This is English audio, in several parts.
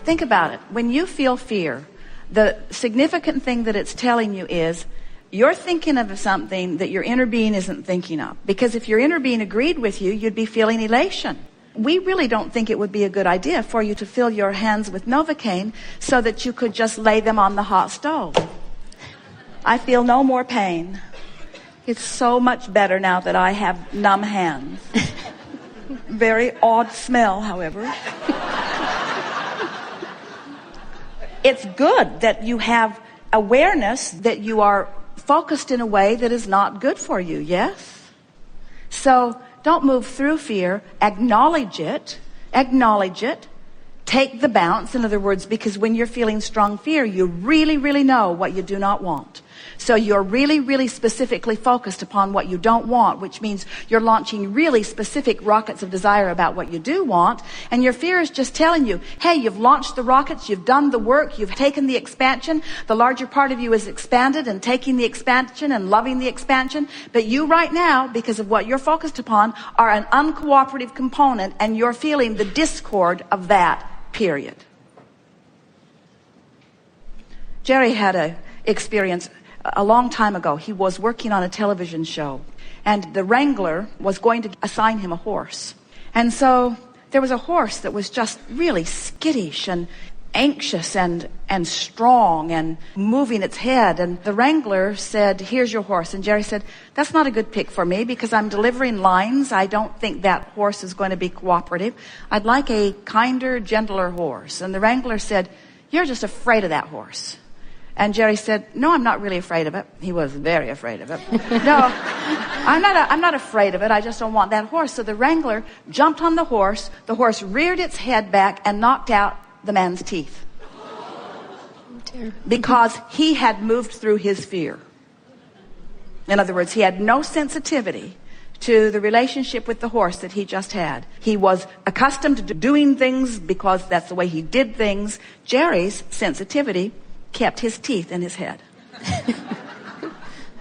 Think about it. When you feel fear, the significant thing that it's telling you is you're thinking of something that your inner being isn't thinking of. Because if your inner being agreed with you, you'd be feeling elation. We really don't think it would be a good idea for you to fill your hands with Novocaine so that you could just lay them on the hot stove. I feel no more pain. It's so much better now that I have numb hands. Very odd smell, however. It's good that you have awareness that you are focused in a way that is not good for you, yes? So don't move through fear. Acknowledge it. Acknowledge it. Take the bounce. In other words, because when you're feeling strong fear, you really, really know what you do not want. So you're really, really specifically focused upon what you don't want, which means you're launching really specific rockets of desire about what you do want. And your fear is just telling you, hey, you've launched the rockets, you've done the work, you've taken the expansion. The larger part of you is expanded and taking the expansion and loving the expansion. But you right now, because of what you're focused upon, are an uncooperative component, and you're feeling the discord of that, period. Jerry had an experience a long time ago. He was working on a television show, and the wrangler was going to assign him a horse. And so there was a horse that was just really skittish and anxious and strong and moving its head. And the wrangler said, here's your horse. And Jerry said, that's not a good pick for me because I'm delivering lines. I don't think that horse is going to be cooperative. I'd like a kinder, gentler horse. And the wrangler said, you're just afraid of that horse. And Jerry said, no, I'm not really afraid of it. He was very afraid of it. No, I'm not afraid of it. I just don't want that horse. So the wrangler jumped on the horse. The horse reared its head back and knocked out the man's teeth. Because he had moved through his fear. In other words, he had no sensitivity to the relationship with the horse that he just had. He was accustomed to doing things because that's the way he did things. Jerry's sensitivity kept his teeth in his head.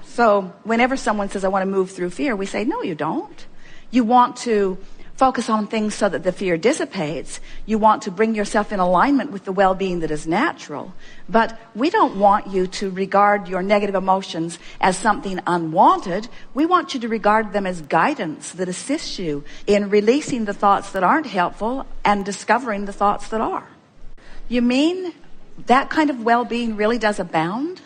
So whenever someone says, I want to move through fear, we say, no, you don't. You want to focus on things so that the fear dissipates. You want to bring yourself in alignment with the well-being that is natural. But we don't want you to regard your negative emotions as something unwanted. We want you to regard them as guidance that assists you in releasing the thoughts that aren't helpful and discovering the thoughts that are. You mean that kind of well-being really does abound?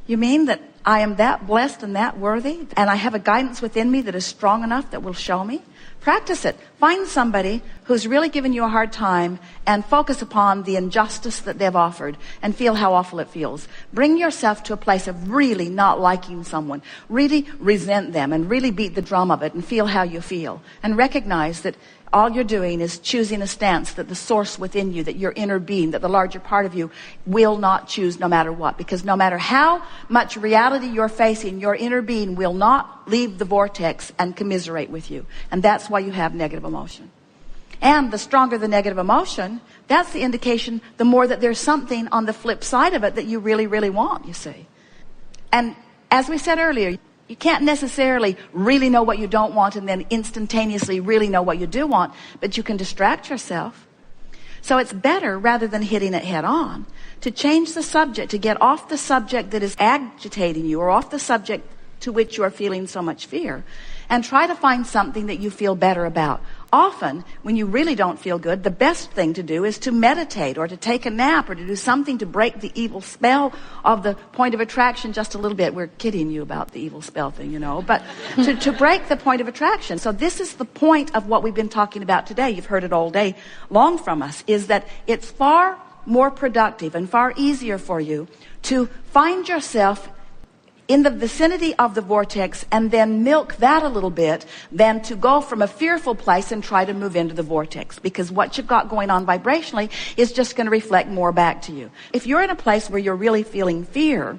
You mean that I am that blessed and that worthy, and I have a guidance within me that is strong enough that will show me? Practice it. Find somebody who's really given you a hard time and focus upon the injustice that they've offered and feel how awful it feels. Bring yourself to a place of really not liking someone. Really resent them and really beat the drum of it and feel how you feel. And recognize that all you're doing is choosing a stance that the source within you, that your inner being, that the larger part of you will not choose no matter what. Because no matter how much reality you're facing, your inner being will not leave the vortex and commiserate with you. And that's why you have negative emotion. And the stronger the negative emotion, that's the indication the more that there's something on the flip side of it that you really, really want, you see. And as we said earlier, you can't necessarily really know what you don't want and then instantaneously really know what you do want, but you can distract yourself. So it's better, rather than hitting it head on, to change the subject, to get off the subject that is agitating you or off the subject to which you are feeling so much fear, and try to find something that you feel better about. Often, when you really don't feel good, the best thing to do is to meditate or to take a nap or to do something to break the evil spell of the point of attraction just a little bit. We're kidding you about the evil spell thing, you know, but to break the point of attraction. So this is the point of what we've been talking about today. You've heard it all day long from us, is that it's far more productive and far easier for you to find yourself in the vicinity of the vortex and then milk that a little bit than to go from a fearful place and try to move into the vortex, because what you've got going on vibrationally is just going to reflect more back to you. If you're in a place where you're really feeling fear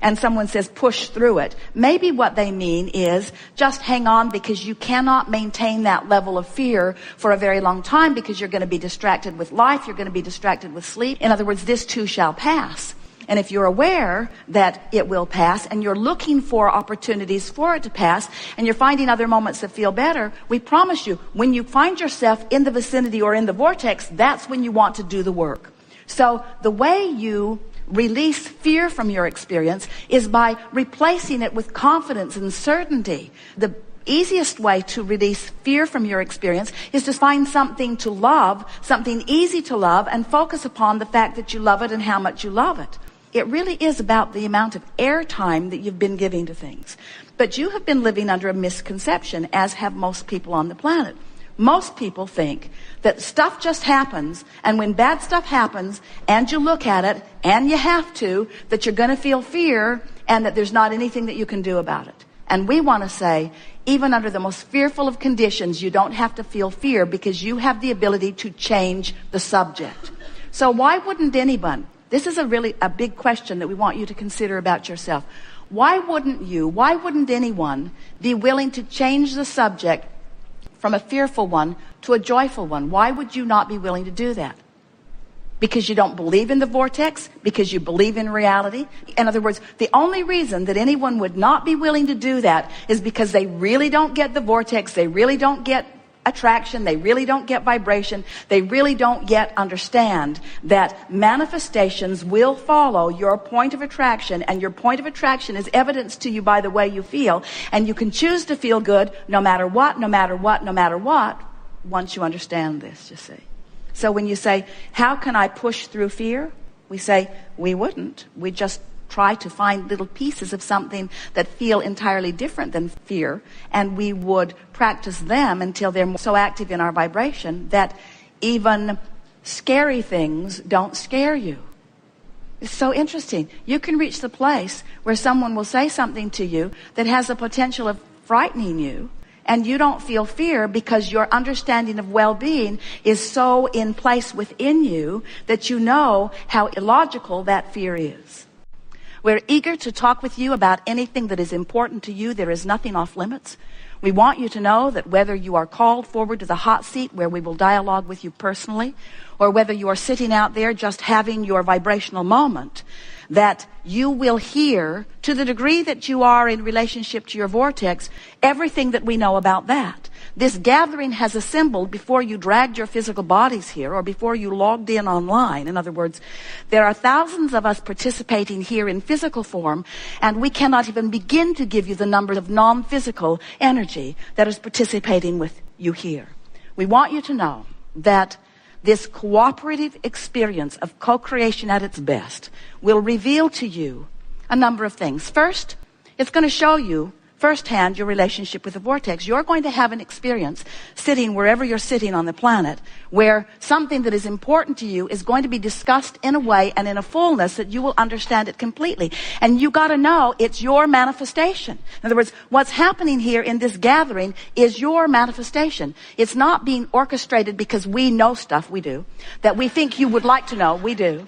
and someone says push through it, maybe what they mean is just hang on, because you cannot maintain that level of fear for a very long time because you're going to be distracted with life, you're going to be distracted with sleep. In other words, this too shall pass. And if you're aware that it will pass and you're looking for opportunities for it to pass and you're finding other moments that feel better, we promise you, when you find yourself in the vicinity or in the vortex, that's when you want to do the work. So the way you release fear from your experience is by replacing it with confidence and certainty. The easiest way to release fear from your experience is to find something to love, something easy to love, and focus upon the fact that you love it and how much you love it. It really is about the amount of airtime that you've been giving to things. But you have been living under a misconception, as have most people on the planet. Most people think that stuff just happens, and when bad stuff happens, and you look at it, and you have to, that you're going to feel fear, and that there's not anything that you can do about it. And we want to say, even under the most fearful of conditions, you don't have to feel fear because you have the ability to change the subject. So why wouldn't anyone? This is a big question that we want you to consider about yourself. Why wouldn't anyone be willing to change the subject from a fearful one to a joyful one? Why would you not be willing to do that? Because you don't believe in the vortex? Because you believe in reality? In other words, the only reason that anyone would not be willing to do that is because they really don't get the vortex, they really don't get attraction, they really don't get vibration, they really don't yet understand that manifestations will follow your point of attraction, and your point of attraction is evidenced to you by the way you feel, and you can choose to feel good no matter what, once you understand this, you see. So when you say, how can I push through fear? We say, we wouldn't. We just try to find little pieces of something that feel entirely different than fear, and we would practice them until they're so active in our vibration that even scary things don't scare you. It's so interesting. You can reach the place where someone will say something to you that has the potential of frightening you, and you don't feel fear because your understanding of well-being is so in place within you that you know how illogical that fear is. We're eager to talk with you about anything that is important to you. There is nothing off limits. We want you to know that whether you are called forward to the hot seat where we will dialogue with you personally, or whether you are sitting out there just having your vibrational moment, that you will hear, to the degree that you are in relationship to your vortex, everything that we know about that. This gathering has assembled before you dragged your physical bodies here, or before you logged in online. In other words, there are thousands of us participating here in physical form, and we cannot even begin to give you the number of non-physical energy that is participating with you here. We want you to know that this cooperative experience of co-creation at its best will reveal to you a number of things. First, it's going to show you firsthand your relationship with the vortex. You're going to have an experience sitting wherever you're sitting on the planet where something that is important to you is going to be discussed in a way and in a fullness that you will understand it completely. And you got to know it's your manifestation. In other words, what's happening here in this gathering is your manifestation. It's not being orchestrated because we know stuff, we do, that we think you would like to know, we do.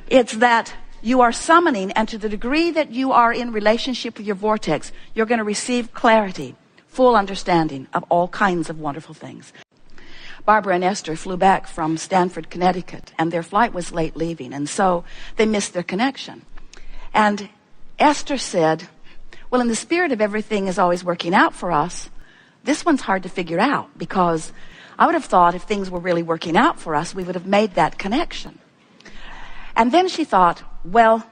It's that you are summoning, and to the degree that you are in relationship with your vortex, you're going to receive clarity, full understanding of all kinds of wonderful things. Barbara and Esther flew back from Stanford, Connecticut, and their flight was late leaving, and so they missed their connection. And Esther said, well, in the spirit of everything is always working out for us, this one's hard to figure out, because I would have thought if things were really working out for us, we would have made that connection. And then she thought, well,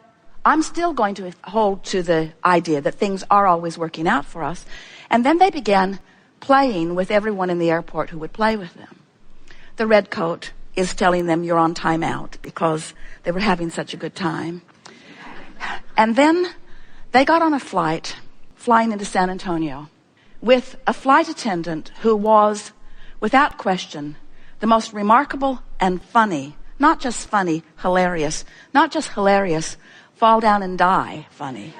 I'm still going to hold to the idea that things are always working out for us. And then they began playing with everyone in the airport who would play with them. The red coat is telling them you're on time out because they were having such a good time. And then they got on a flight flying into San Antonio with a flight attendant who was, without question, the most remarkable and funny, not just funny, hilarious, not just hilarious, fall down and die funny,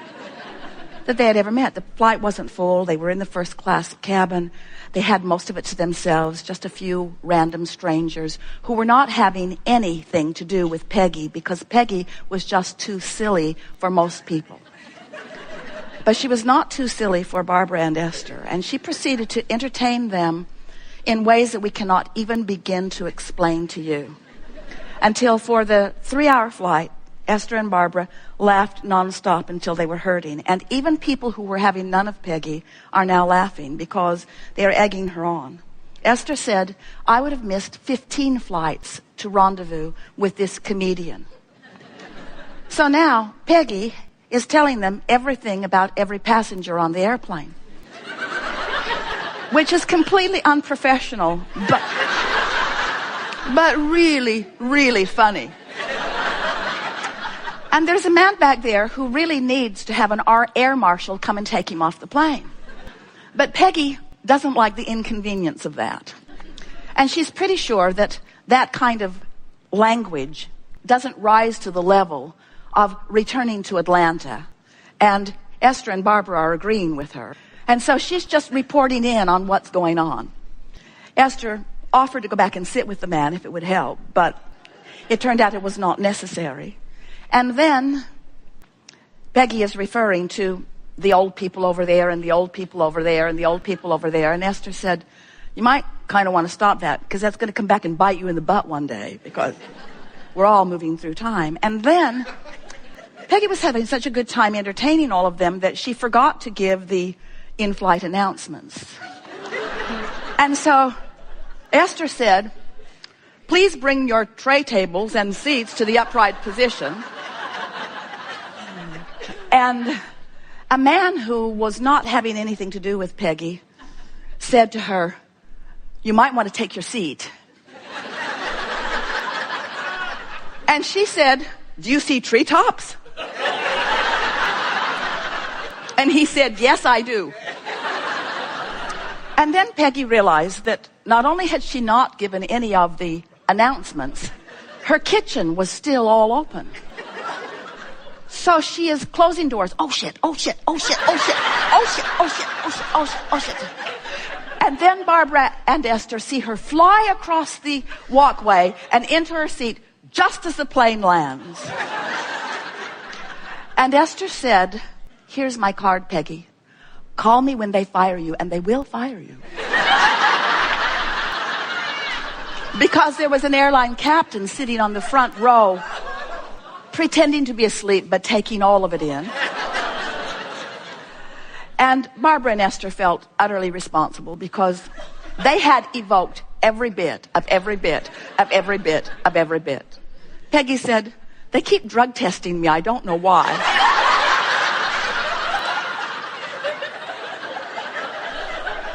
that they had ever met. The flight wasn't full. They were in the first class cabin. They had most of it to themselves, just a few random strangers who were not having anything to do with Peggy because Peggy was just too silly for most people. But she was not too silly for Barbara and Esther, and she proceeded to entertain them in ways that we cannot even begin to explain to you. Until for the 3-hour flight, Esther and Barbara laughed nonstop until they were hurting. And even people who were having none of Peggy are now laughing because they are egging her on. Esther said, I would have missed 15 flights to rendezvous with this comedian. So now Peggy is telling them everything about every passenger on the airplane, which is completely unprofessional, but really, really funny. And there's a man back there who really needs to have an air marshal come and take him off the plane. But Peggy doesn't like the inconvenience of that. And she's pretty sure that that kind of language doesn't rise to the level of returning to Atlanta. And Esther and Barbara are agreeing with her. And so she's just reporting in on what's going on. Esther offered to go back and sit with the man if it would help, but it turned out it was not necessary. And then Peggy is referring to the old people over there and the old people over there and the old people over there. And Esther said, you might kind of want to stop that because that's going to come back and bite you in the butt one day because we're all moving through time. And then Peggy was having such a good time entertaining all of them that she forgot to give the in-flight announcements. And so Esther said, please bring your tray tables and seats to the upright position. And a man who was not having anything to do with Peggy said to her, you might want to take your seat. And she said, do you see treetops? And he said, yes, I do. And then Peggy realized that not only had she not given any of the announcements, her kitchen was still all open. So she is closing doors. Oh shit, oh shit, oh shit, oh shit, oh shit, oh shit, oh shit, oh shit, oh shit. And then Barbara and Esther see her fly across the walkway and into her seat just as the plane lands. And Esther said, here's my card, Peggy. Call me when they fire you, and they will fire you. Because there was an airline captain sitting on the front row, pretending to be asleep, but taking all of it in. And Barbara and Esther felt utterly responsible because they had evoked every bit of every bit of every bit of every bit. Peggy said, they keep drug testing me. I don't know why.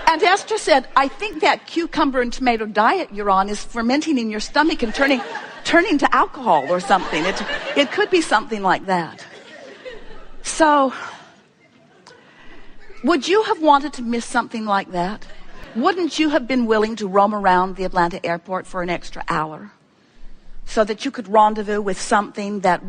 And Esther said, I think that cucumber and tomato diet you're on is fermenting in your stomach and turning to alcohol or something. It could be something like that. So, would you have wanted to miss something like that? Wouldn't you have been willing to roam around the Atlanta airport for an extra hour so that you could rendezvous with something that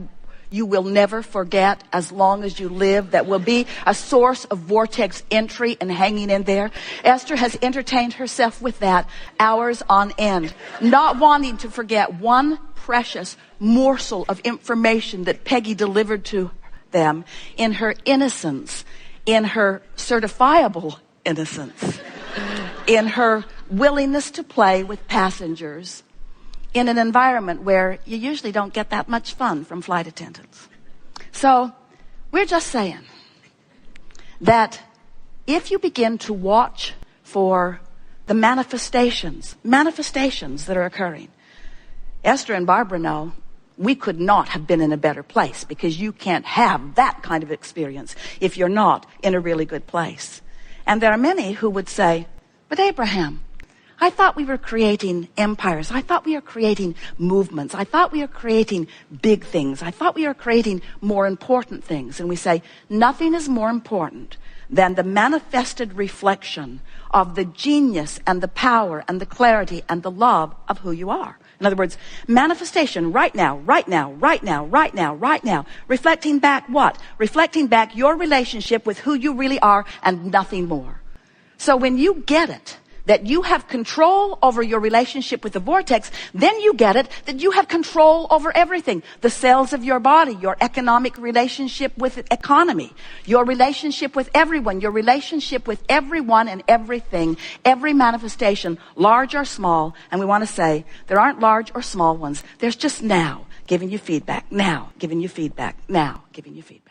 you will never forget as long as you live, that will be a source of vortex entry and hanging in there? Esther has entertained herself with that hours on end, not wanting to forget one precious morsel of information that Peggy delivered to them in her innocence, in her certifiable innocence, in her willingness to play with passengers in an environment where you usually don't get that much fun from flight attendants. So we're just saying that if you begin to watch for the manifestations that are occurring, Esther and Barbara know we could not have been in a better place, because you can't have that kind of experience if you're not in a really good place. And there are many who would say, but Abraham, I thought we were creating empires. I thought we were creating movements. I thought we were creating big things. I thought we were creating more important things. And we say, nothing is more important than the manifested reflection of the genius and the power and the clarity and the love of who you are. In other words, manifestation right now, right now, right now, right now, right now. Reflecting back what? Reflecting back your relationship with who you really are and nothing more. So when you get it, that you have control over your relationship with the vortex, then you get it that you have control over everything. The cells of your body, your economic relationship with the economy, your relationship with everyone, your relationship with everyone and everything, every manifestation, large or small. And we want to say there aren't large or small ones. There's just now giving you feedback, now giving you feedback, now giving you feedback.